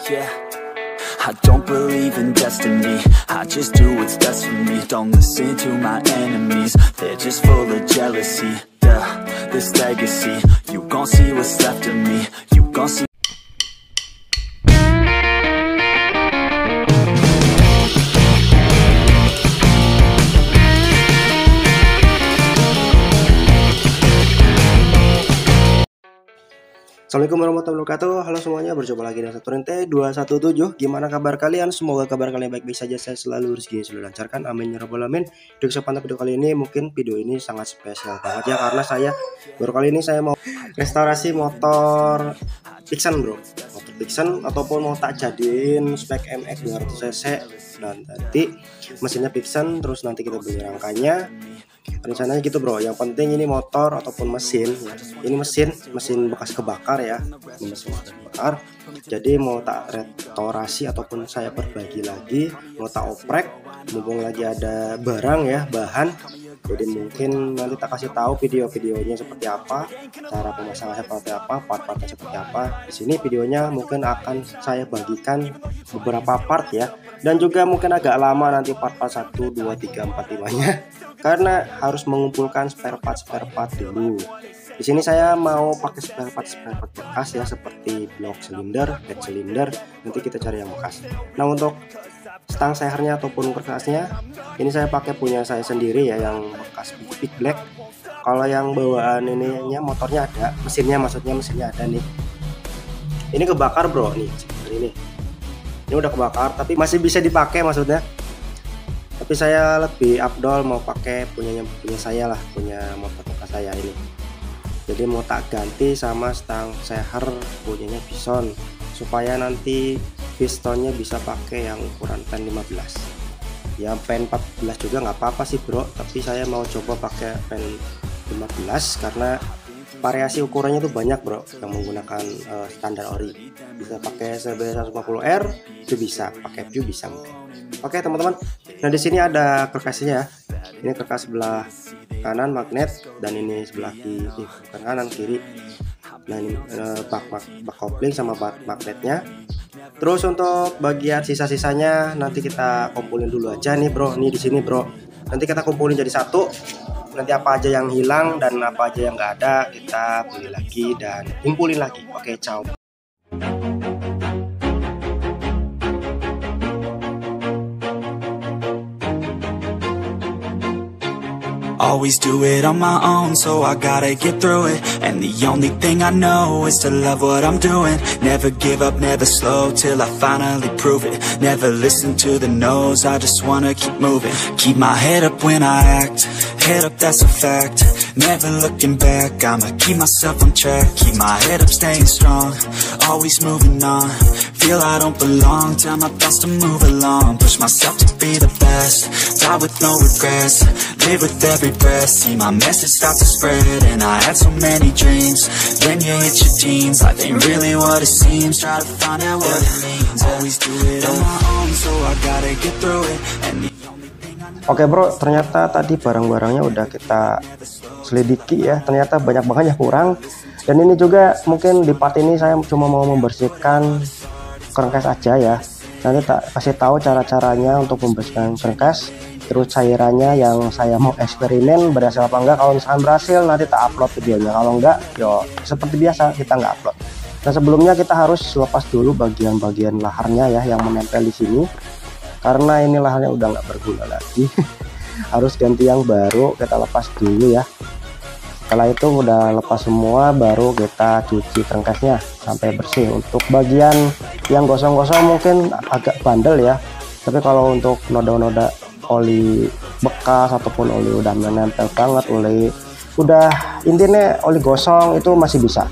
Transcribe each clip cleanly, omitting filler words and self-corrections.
Yeah, I don't believe in destiny, I just do what's best for me. Don't listen to my enemies, they're just full of jealousy. Yeah, this legacy, you gon' see what's left of me. You gon' see. Assalamualaikum warahmatullahi wabarakatuh. Halo semuanya, berjumpa lagi dengan Saturente 217. Gimana kabar kalian? Semoga kabar kalian baik-baik saja. Saya selalu rezeki selalu lancarkan. Amin ya rabbal alamin. Di kesempatan video kali ini, mungkin video ini sangat spesial banget ya, karena baru kali ini saya mau restorasi motor Vixen, bro. Motor Vixen ataupun mau tak jadiin spek MX 200cc, dan nanti mesinnya Vixen, terus nanti kita beli rangkanya. Rencananya gitu, bro. Yang penting ini motor ataupun mesin ya. Ini mesin bekas kebakar ya. Ini mesin bekas kebakar. Jadi mau tak restorasi ataupun saya perbaiki lagi, mau tak oprek, mumpung lagi ada barang ya, bahan. Jadi mungkin nanti tak kasih tahu video-videonya seperti apa, cara pemasangan seperti apa, part-partnya seperti apa. Di sini videonya mungkin akan saya bagikan beberapa part ya, dan juga mungkin agak lama nanti part-part 1, 2, 3, 4, 5-nya, karena harus mengumpulkan spare part dulu. Di sini saya mau pakai spare part bekas ya, seperti blok silinder, head silinder. Nanti kita cari yang bekas. Nah, untuk stang sehernya ataupun kertasnya, ini saya pakai punya saya sendiri ya, yang bekas Big Black. Kalau yang bawaan ininya motornya ada, mesinnya ada nih. Ini kebakar, bro, nih seperti ini. Ini udah kebakar tapi masih bisa dipakai maksudnya. Tapi saya lebih afdol mau pakai punya saya lah, punya motor bekas saya ini. Jadi mau tak ganti sama stang seher punyanya Bison, supaya nanti pistonnya bisa pakai yang ukuran pen 15 ya. Pen 14 juga nggak apa-apa sih, bro, tapi saya mau coba pakai pen 15 karena variasi ukurannya tuh banyak, bro, yang menggunakan standar ori. Bisa pakai CB 150R itu bisa, pakai view bisa mungkin. Oke teman-teman, nah di sini ada kerkasnya ya. Ini kerkas sebelah kanan magnet, dan ini sebelah kiri, bukan kanan, kiri. Nah ini bak kopling sama bak magnetnya. Terus untuk bagian sisa-sisanya nanti kita kumpulin dulu aja nih, bro. Nih di sini, bro. Nanti kita kumpulin jadi satu. Nanti apa aja yang hilang dan apa aja yang nggak ada kita beli lagi dan kumpulin lagi. Oke, ciao. Always do it on my own, so I gotta get through it. And the only thing I know is to love what I'm doing. Never give up, never slow, till I finally prove it. Never listen to the no's, I just wanna keep moving. Keep my head up when I act, head up, that's a fact. Never looking back, I'ma keep myself on track. Keep my head up, staying strong, always moving on. Feel I don't belong, tell my thoughts to move along. Push myself to be the best, die with no regrets. Live with every breath, see my message start to spread. And I had so many dreams, then you hit your teens. Life ain't really what it seems, try to find out what it means. Always do it on my own, so I gotta get through it. And Oke, bro, ternyata tadi barang-barangnya udah kita selidiki ya. Ternyata banyak banget yang kurang. Dan ini juga mungkin di part ini saya cuma mau membersihkan crankcase aja ya. Nanti tak kasih tahu cara-caranya untuk membersihkan crankcase, terus cairannya yang saya mau eksperimen berhasil apa enggak. Kalau misalkan berhasil nanti tak upload videonya, kalau enggak yo seperti biasa kita nggak upload. Nah, sebelumnya kita harus lepas dulu bagian-bagian laharnya ya, yang menempel di sini, karena ini laharnya udah nggak berguna lagi. Harus ganti yang baru, kita lepas dulu ya. Setelah itu udah lepas semua, baru kita cuci crankcase-nya sampai bersih. Untuk bagian yang gosong-gosong mungkin agak bandel ya, tapi kalau untuk noda-noda oli bekas ataupun oli udah menempel banget, oli udah intinya oli gosong, itu masih bisa.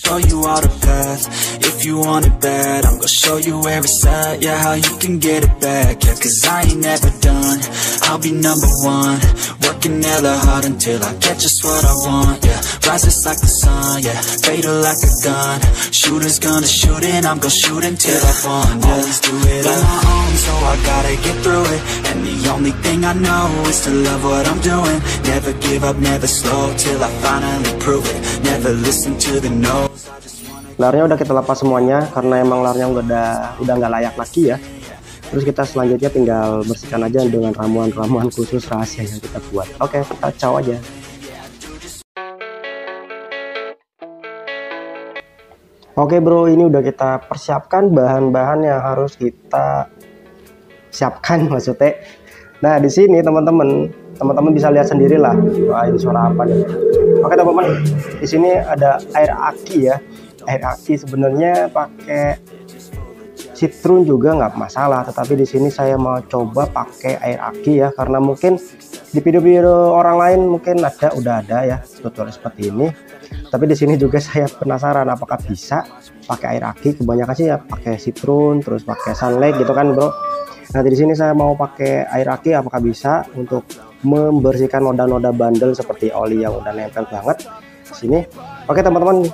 Show you all the path, if you want it bad, I'm gonna show you where it's at, yeah, how you can get it back, yeah, cause I ain't never done, I'll be number one, working hella hard until I get just what I want, yeah, rises like the sun, yeah, fatal like a gun, shooter's gonna shoot and I'm gonna shoot until I won, yeah, always do it on my own, so I gotta get through it, and the only thing I know is to love what I'm doing, never give up, never slow, till I finally prove it, never listen to the no's, I just wanna Larnya udah kita lepas semuanya karena emang larnya udah nggak layak lagi ya. Terus kita selanjutnya tinggal bersihkan aja dengan ramuan-ramuan khusus rahasia yang kita buat. Oke, kita caw aja. Oke bro, ini udah kita persiapkan bahan-bahan yang harus kita siapkan maksudnya. Nah di sini teman-teman bisa lihat sendiri lah. Wah, ini suara apa nih? Oke teman-teman, di sini ada air aki ya. Air aki sebenarnya pakai citron juga nggak masalah, tetapi di sini saya mau coba pakai air aki ya, karena mungkin di video-video orang lain mungkin udah ada ya tutorial seperti ini. Tapi di sini juga saya penasaran apakah bisa pakai air aki. Kebanyakan sih ya pakai citron terus pakai sunlight gitu kan bro. Nah di sini saya mau pakai air aki, apakah bisa untuk membersihkan noda-noda bandel seperti oli yang udah nempel banget di sini. Oke teman-teman,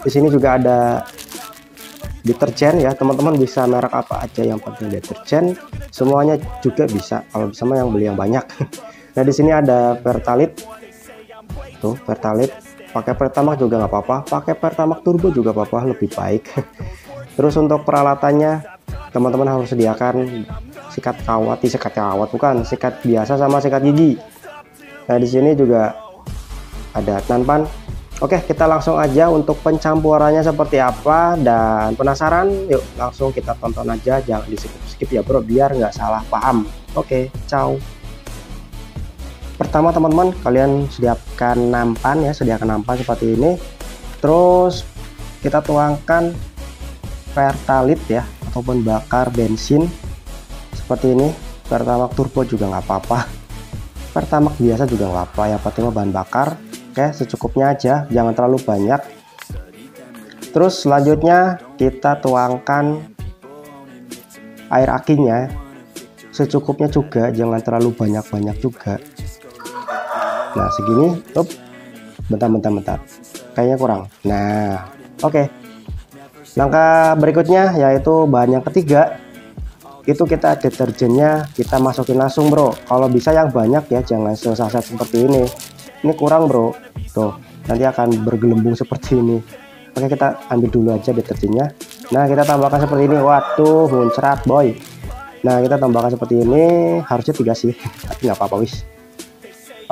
di sini juga ada deterjen ya, teman-teman bisa merek apa aja yang penting deterjen, semuanya juga bisa. Kalau bisa mah yang beli yang banyak. Nah di sini ada Pertalite, tuh Pertalite. Pakai Pertamax juga nggak apa-apa, pakai Pertamax Turbo juga apa-apa, lebih baik. Terus untuk peralatannya, teman-teman harus sediakan sikat kawat bukan, sikat biasa sama sikat gigi. Nah di sini juga ada nanpan. Oke, kita langsung aja untuk pencampurannya seperti apa. Dan penasaran? Yuk langsung kita tonton aja, jangan di skip ya bro, biar nggak salah paham. Oke, ciao. Pertama teman-teman, kalian sediakan nampan ya, sediakan nampan seperti ini. Terus kita tuangkan Pertalite ya, ataupun bakar bensin seperti ini. Pertamax Turbo juga nggak apa-apa, Pertamax biasa juga nggak apa, yang penting bahan bakar. Oke, secukupnya aja, jangan terlalu banyak. Terus selanjutnya kita tuangkan air akinya secukupnya juga, jangan terlalu banyak-banyak juga. Nah segini, bentar, kayaknya kurang. Nah oke, langkah berikutnya yaitu bahan yang ketiga, itu kita deterjennya kita masukin langsung bro. Kalau bisa yang banyak ya, jangan sesaset seperti ini. Ini kurang bro, tuh nanti akan bergelembung seperti ini. Oke, kita ambil dulu aja deterjennya. Nah kita tambahkan seperti ini. Waduh, muncrat boy. Nah kita tambahkan seperti ini, harusnya 3 sih tapi nggak apa-apa wis.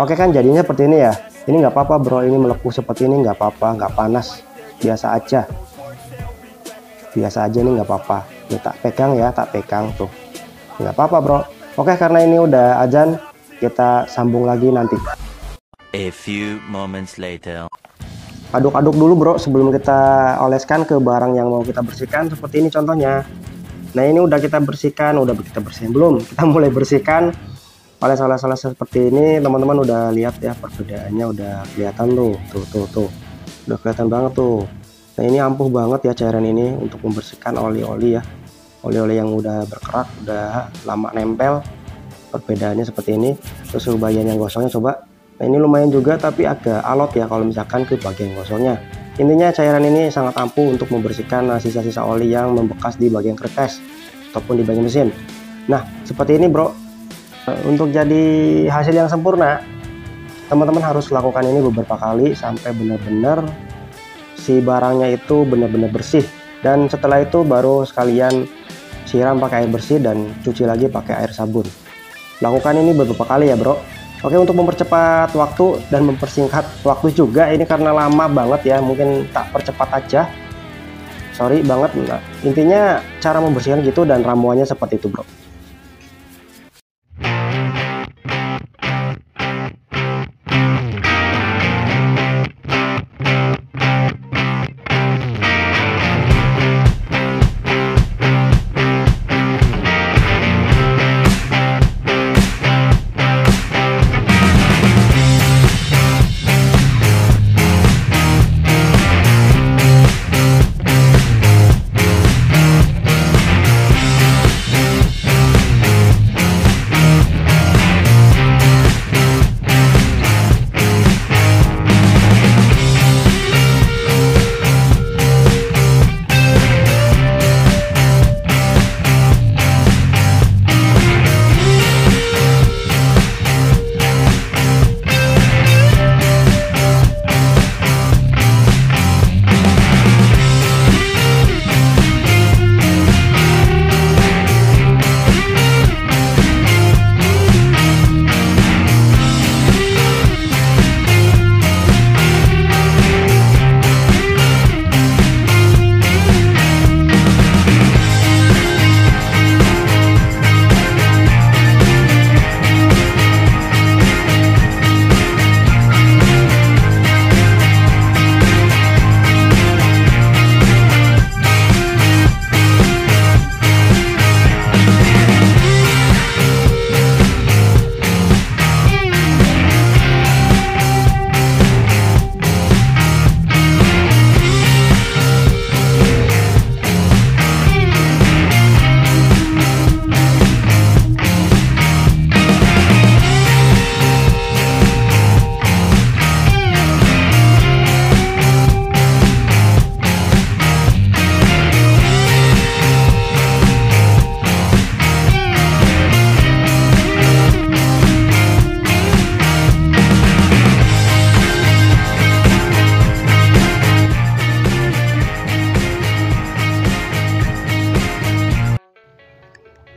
Oke kan jadinya seperti ini ya. Ini nggak apa-apa bro, ini melepuh seperti ini nggak apa-apa, nggak panas, biasa aja nih, nggak apa-apa. Ini tak pegang ya, tak pegang tuh, nggak apa-apa bro. Oke, karena ini udah azan, kita sambung lagi nanti. A few moments later. Aduk-aduk dulu bro sebelum kita oleskan ke barang yang mau kita bersihkan, seperti ini contohnya. Nah ini udah kita bersihkan, belum, kita mulai bersihkan. Oles-oles seperti ini teman-teman udah lihat ya, perbedaannya udah kelihatan tuh, udah kelihatan banget tuh. Nah ini ampuh banget ya cairan ini untuk membersihkan oli-oli ya, oli-oli yang udah berkerak, udah lama nempel. Perbedaannya seperti ini. Terus bagian yang gosongnya coba. Nah ini lumayan juga tapi agak alot ya kalau misalkan ke bagian gosongnya. Intinya cairan ini sangat ampuh untuk membersihkan sisa-sisa oli yang membekas di bagian kertas ataupun di bagian mesin. Nah seperti ini bro. Untuk jadi hasil yang sempurna, teman-teman harus lakukan ini beberapa kali sampai benar-benar si barangnya itu benar-benar bersih. Dan setelah itu baru sekalian siram pakai air bersih dan cuci lagi pakai air sabun. Lakukan ini beberapa kali ya bro. Oke, untuk mempercepat waktu dan mempersingkat waktu juga, ini karena lama banget ya, mungkin tak percepat aja, sorry banget. Nah, intinya cara membersihkan gitu dan ramuannya seperti itu bro.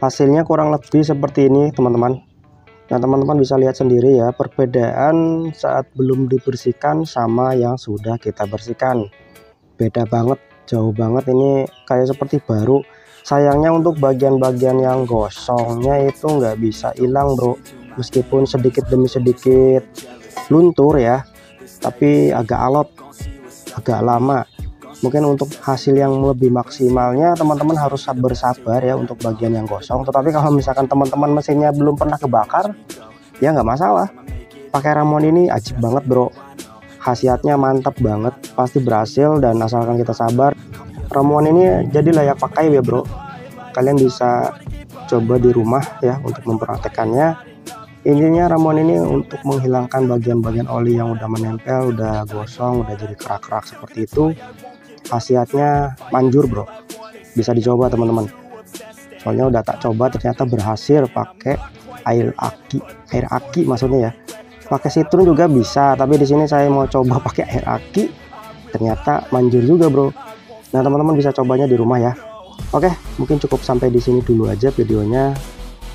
Hasilnya kurang lebih seperti ini teman-teman. Nah teman-teman bisa lihat sendiri ya perbedaan saat belum dibersihkan sama yang sudah kita bersihkan. Beda banget, jauh banget, ini kayak seperti baru. Sayangnya untuk bagian-bagian yang gosongnya itu nggak bisa hilang bro, meskipun sedikit demi sedikit luntur ya, tapi agak alot, agak lama. Mungkin untuk hasil yang lebih maksimalnya teman-teman harus bersabar ya untuk bagian yang gosong. Tetapi kalau misalkan teman-teman mesinnya belum pernah kebakar ya nggak masalah, pakai Ramon ini ajib banget bro, khasiatnya mantap banget, pasti berhasil. Dan asalkan kita sabar, ramuan ini jadi layak pakai ya bro. Kalian bisa coba di rumah ya untuk mempraktekannya. Intinya ramuan ini untuk menghilangkan bagian-bagian oli yang udah menempel, udah gosong, udah jadi kerak-kerak seperti itu. Khasiatnya manjur bro, bisa dicoba teman-teman. Soalnya udah tak coba ternyata berhasil pakai air aki maksudnya ya. Pakai citron juga bisa, tapi di sini saya mau coba pakai air aki, ternyata manjur juga bro. Nah teman-teman bisa cobanya di rumah ya. Oke, mungkin cukup sampai di sini dulu aja videonya.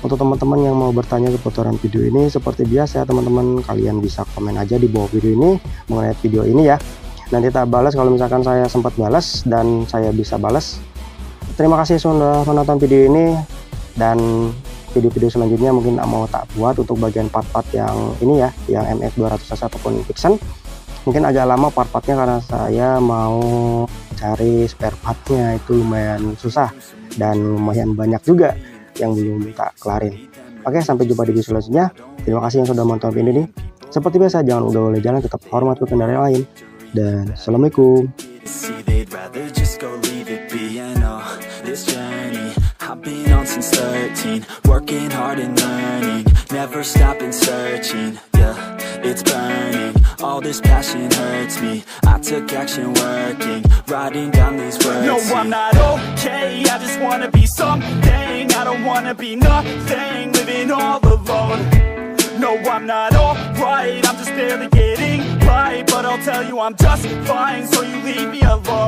Untuk teman-teman yang mau bertanya seputaran video ini, seperti biasa teman-teman kalian bisa komen aja di bawah video ini mengenai video ini ya. Nanti tak balas kalau misalkan saya sempat balas dan saya bisa balas. Terima kasih sudah menonton video ini, dan video-video selanjutnya mungkin mau tak buat untuk bagian part-part yang ini ya, yang MX200 ataupun Vixen. Mungkin agak lama part-partnya karena saya mau cari spare partnya, itu lumayan susah dan lumayan banyak juga yang belum tak kelarin. Oke, sampai jumpa di video selanjutnya. Terima kasih yang sudah menonton video ini. Seperti biasa, jangan udah boleh jalan, tetap hormat ke kendaraan lain. Dan assalamualaikum. I've been on since 13, working hard and learning, never stopping searching, yeah, it's burning, all this passion hurts me, I took action working, writing down these words. No, I'm not okay, I just wanna be something, I don't wanna be nothing, living all alone. No, I'm not alright, I'm just barely getting by, but I'll tell you I'm just fine, so you leave me alone.